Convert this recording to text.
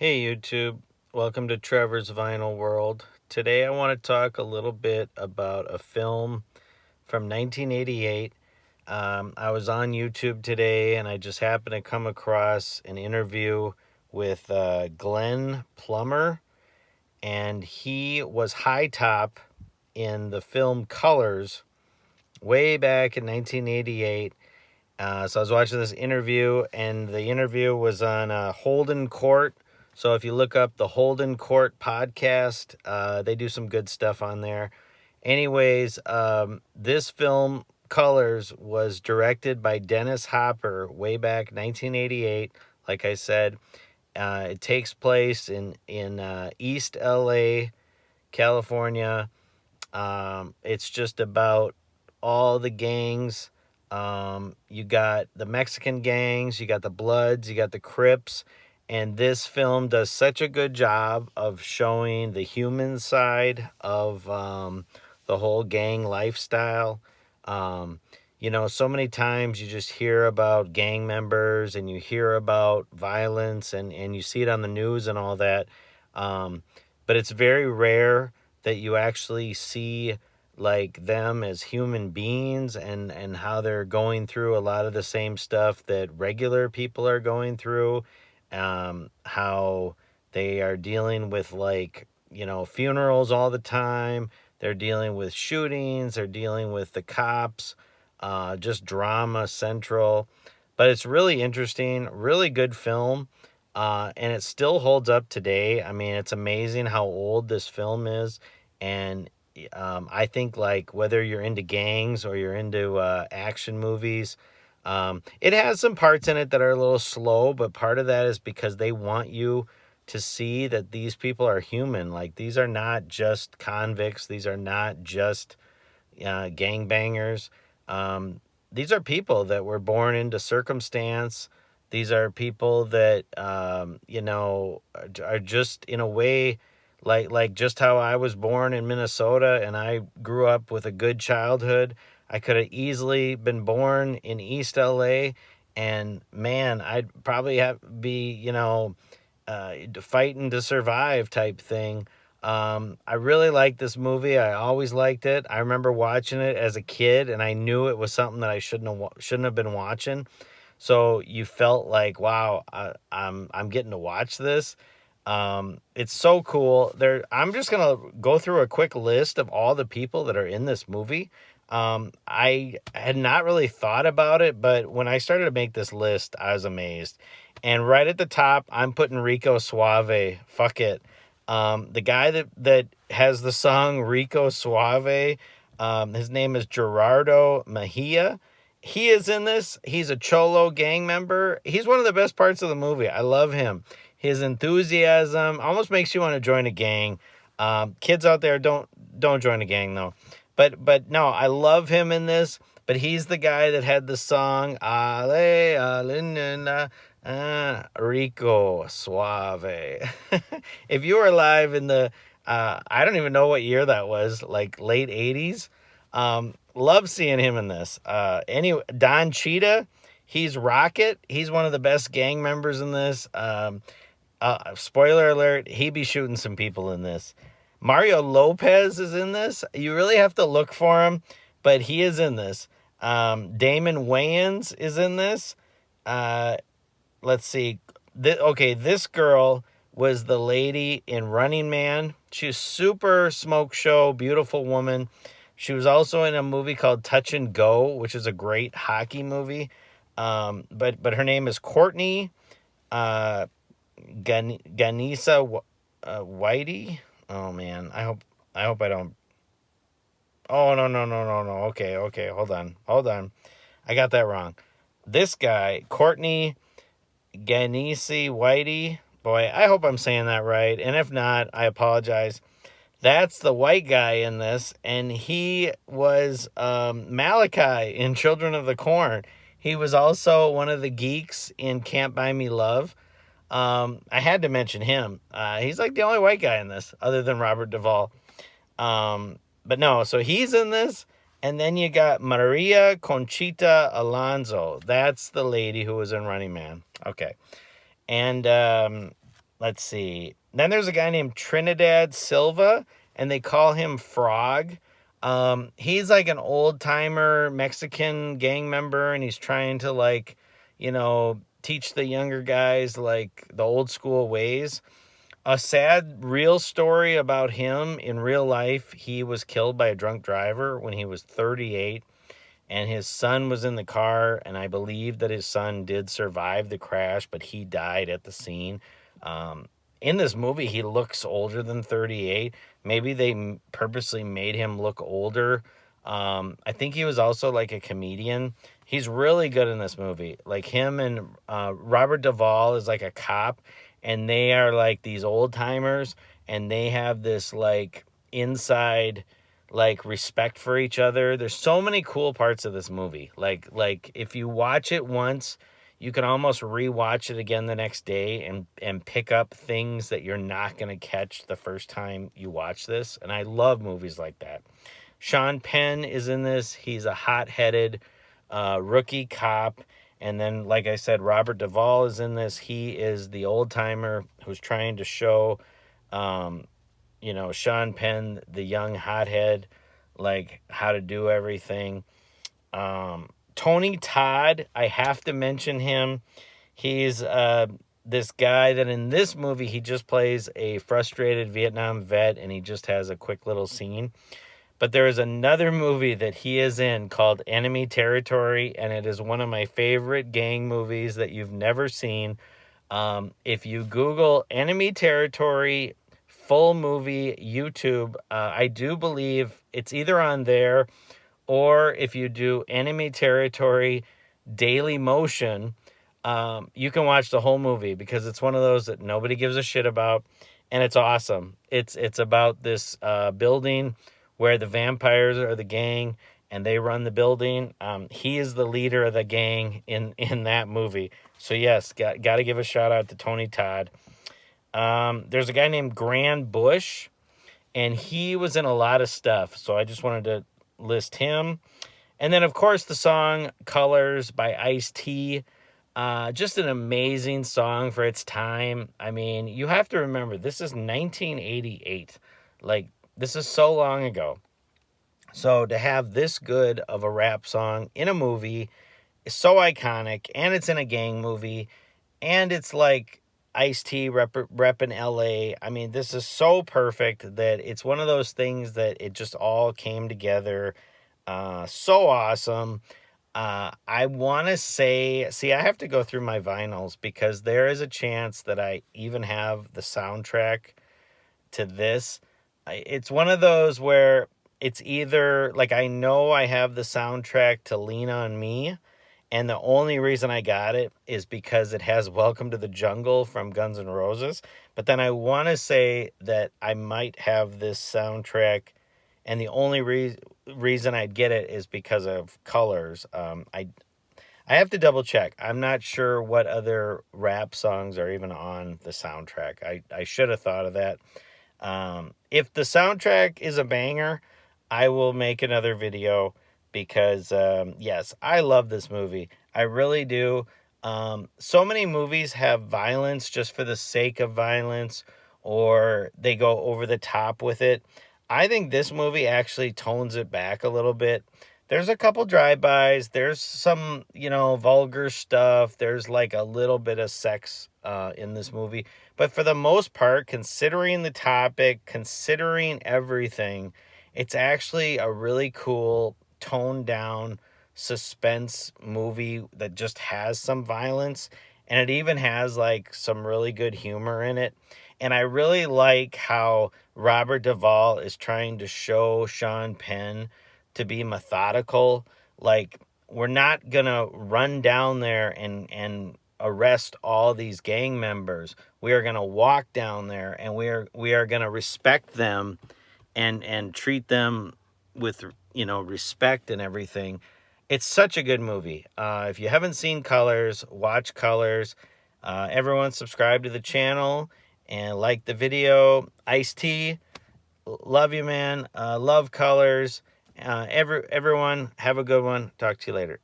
Hey YouTube, welcome to Trevor's Vinyl World. Today I want to talk a little bit about a film from 1988. I was on YouTube today and I just happened to come across an interview with Glenn Plummer, and he was high top in the film Colors way back in 1988. So I was watching this interview, and the interview was on Holden Court. So if you look up the Holden Court podcast, they do some good stuff on there. Anyways, this film, Colors, was directed by Dennis Hopper way back 1988. Like I said, it takes place in East LA, California. It's just about all the gangs. You got the Mexican gangs, you got the Bloods, you got the Crips, and this film does such a good job of showing the human side of the whole gang lifestyle. So many times you just hear about gang members and you hear about violence and you see it on the news and all that. But it's very rare that you actually see like them as human beings and how they're going through a lot of the same stuff that regular people are going through. How they are dealing with funerals all the time. They're dealing with shootings. They're dealing with the cops. Just drama central. But it's really interesting, really good film. And it still holds up today. I mean, it's amazing how old this film is. And I think like whether you're into gangs or you're into action movies, it has some parts in it that are a little slow, but part of that is because they want you to see that these people are human. Like, these are not just convicts. These are not just gangbangers. These are people that were born into circumstance. These are people that, are just in a way like just how I was born in Minnesota and I grew up with a good childhood. I could have easily been born in East LA, and man, I'd probably fighting to survive type thing. I really like this movie. I always liked it. I remember watching it as a kid, and I knew it was something that I shouldn't have been watching. So you felt like, wow, I'm getting to watch this. It's so cool. I'm just gonna go through a quick list of all the people that are in this movie. I had not really thought about it, but when I started to make this list, I was amazed. And right at the top, I'm putting Rico Suave. Fuck it. The guy that has the song Rico Suave, his name is Gerardo Mejia. He is in this. He's a Cholo gang member. He's one of the best parts of the movie. I love him. His enthusiasm almost makes you want to join a gang. Kids out there, don't join a gang though. But no, I love him in this. But he's the guy that had the song Ale Alinina Rico Suave. If you were alive in the I don't even know what year that was, like late 80s. Love seeing him in this. Anyway, Don Cheetah, he's Rocket. He's one of the best gang members in this. Spoiler alert, he be shooting some people in this. Mario Lopez is in this. You really have to look for him, but he is in this. Damon Wayans is in this. Let's see. This girl was the lady in Running Man. She's super smoke show, beautiful woman. She was also in a movie called Touch and Go, which is a great hockey movie. But her name is Courtney Ganesa Whitey. Oh man, I hope I don't. Oh no. Okay. Hold on. I got that wrong. This guy, Courtney Ganesi Whitey. Boy, I hope I'm saying that right. And if not, I apologize. That's the white guy in this, and he was Malachi in Children of the Corn. He was also one of the geeks in Can't Buy Me Love. I had to mention him. He's like the only white guy in this, other than Robert Duvall. But no, so he's in this. And then you got Maria Conchita Alonso. That's the lady who was in Running Man. Okay. And let's see. Then there's a guy named Trinidad Silva, and they call him Frog. He's like an old timer Mexican gang member, and he's trying to like, teach the younger guys like the old school ways. A sad real story about him in real life. He was killed by a drunk driver when he was 38, and his son was in the car, and I believe that his son did survive the crash, but he died at the scene. Um, in this movie, he looks older than 38. Maybe they purposely made him look older. I think he was also like a comedian. He's really good in this movie. Like him and Robert Duvall is like a cop, and they are like these old timers, and they have this like inside like respect for each other. There's so many cool parts of this movie. Like if you watch it once, you can almost rewatch it again the next day and pick up things that you're not going to catch the first time you watch this. And I love movies like that. Sean Penn is in this. He's a hot-headed rookie cop. And then, like I said, Robert Duvall is in this. He is the old-timer who's trying to show Sean Penn, the young hothead, like how to do everything. Tony Todd, I have to mention him. He's this guy that in this movie, he just plays a frustrated Vietnam vet, and he just has a quick little scene. But there is another movie that he is in called Enemy Territory, and it is one of my favorite gang movies that you've never seen. If you Google Enemy Territory full movie YouTube, I do believe it's either on there, or if you do Enemy Territory Daily Motion, you can watch the whole movie because it's one of those that nobody gives a shit about, and it's awesome. It's about this building where the vampires are the gang and they run the building. He is the leader of the gang in that movie. So yes, got to give a shout out to Tony Todd. There's a guy named Grand Bush, and he was in a lot of stuff. So I just wanted to list him. And then, of course, the song Colors by Ice-T. Just an amazing song for its time. I mean, you have to remember, this is 1988. Like, this is so long ago. So to have this good of a rap song in a movie is so iconic, and it's in a gang movie, and it's like Ice-T repping LA. I mean, this is so perfect that it's one of those things that it just all came together. So awesome. I want to say, I have to go through my vinyls because there is a chance that I even have the soundtrack to this. It's one of those where it's either like I know I have the soundtrack to Lean on Me, and the only reason I got it is because it has Welcome to the Jungle from Guns N' Roses. But then I want to say that I might have this soundtrack, and the only reason I'd get it is because of Colors. I have to double check. I'm not sure what other rap songs are even on the soundtrack. I should have thought of that. If the soundtrack is a banger, I will make another video because, yes, I love this movie. I really do. So many movies have violence just for the sake of violence, or they go over the top with it. I think this movie actually tones it back a little bit. There's a couple drive-bys. There's some, vulgar stuff. There's like a little bit of sex in this movie. But for the most part, considering the topic, considering everything, it's actually a really cool, toned down suspense movie that just has some violence. And it even has like some really good humor in it. And I really like how Robert Duvall is trying to show Sean Penn to be methodical. Like, we're not going to run down there and arrest all these gang members. We are going to walk down there, and we are going to respect them and treat them with, respect and everything. It's such a good movie. If you haven't seen Colors, watch Colors. Everyone subscribe to the channel and like the video. Ice-T, love you, man. Love Colors. Everyone, have a good one. Talk to you later.